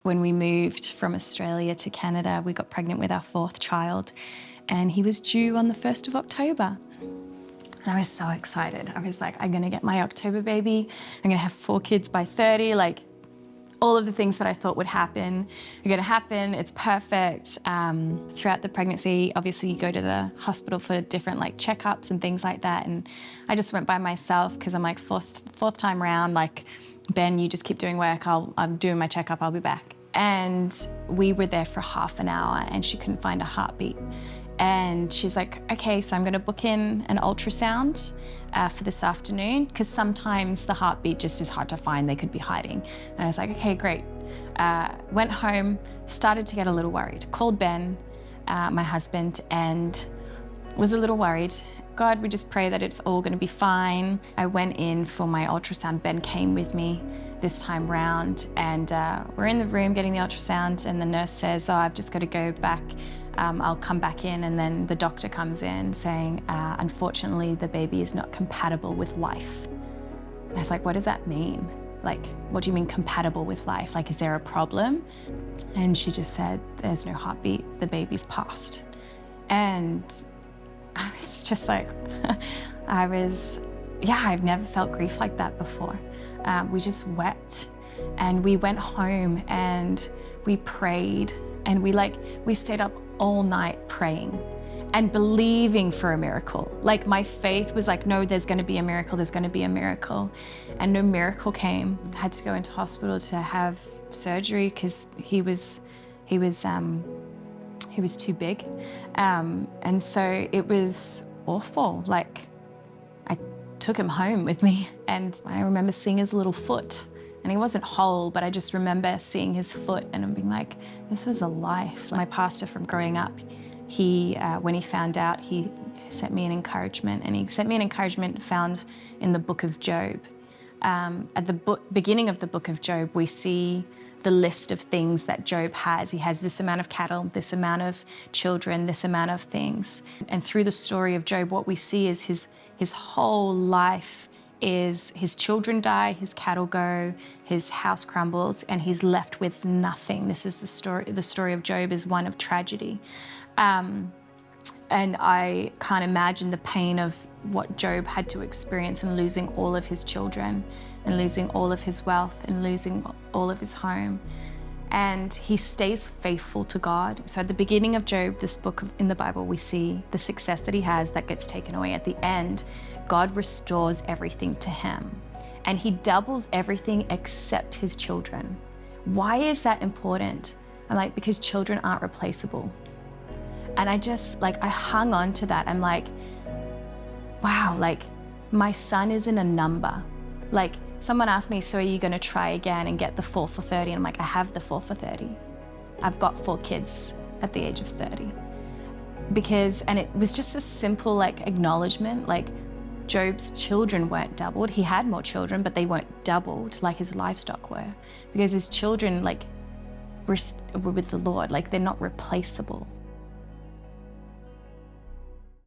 When we moved from Australia to Canada, we got pregnant with our fourth child, and he was due on the 1st of October. And I was so excited. I was like, I'm gonna get my October baby. I'm gonna have 4 kids by 30. Like, all of the things that I thought would happen are gonna happen. It's perfect. Throughout the pregnancy, obviously you go to the hospital for different checkups and things like that. And I just went by myself because I'm like, fourth time round, like, Ben, you just keep doing work. I'm doing my checkup, I'll be back. And we were there for half an hour and she couldn't find a heartbeat. And she's like, okay, so I'm gonna book in an ultrasound for this afternoon, because sometimes the heartbeat just is hard to find, they could be hiding. And I was like, okay, great. Went home, started to get a little worried. Called Ben, my husband, and was a little worried. God, we just pray that it's all gonna be fine. I went in for my ultrasound. Ben came with me this time round, and we're in the room getting the ultrasound, and the nurse says, oh, I've just gotta go back. I'll come back in, and then the doctor comes in saying, unfortunately, the baby is not compatible with life. And I was like, what does that mean? Like, what do you mean compatible with life? Like, is there a problem? And she just said, there's no heartbeat, the baby's passed. And I was just like, I've never felt grief like that before. We just wept, and we went home and we prayed, and we stayed up all night praying and believing for a miracle. Like, my faith was like, no, there's gonna be a miracle, there's gonna be a miracle. And no miracle came. I had to go into hospital to have surgery because he was too big. And so it was awful. Like, I took him home with me, and I remember seeing his little foot. And he wasn't whole, but I just remember seeing his foot and I'm being like, this was a life. My pastor from growing up, when he found out, he sent me an encouragement, and he sent me an encouragement found in the book of Job. At the beginning of the book of Job, we see the list of things that Job has. He has this amount of cattle, this amount of children, this amount of things. And through the story of Job, what we see is his whole life is his children die, his cattle go, his house crumbles, and he's left with nothing. This is the story. The story of Job is one of tragedy. And I can't imagine the pain of what Job had to experience in losing all of his children, and losing all of his wealth, and losing all of his home. And he stays faithful to God. So at the beginning of Job, this book in the Bible, we see the success that he has that gets taken away. At the end, God restores everything to him, and he doubles everything except his children. Why is that important? I'm like, because children aren't replaceable. And I hung on to that. I'm like, wow, like, my son isn't a number. Like, someone asked me, so are you gonna try again and get the 4 for 30? And I'm like, I have the 4 for 30. I've got 4 kids at the age of 30. And it was just a simple acknowledgement, Job's children weren't doubled. He had more children, but they weren't doubled like his livestock were, because his children were with the Lord. They're not replaceable.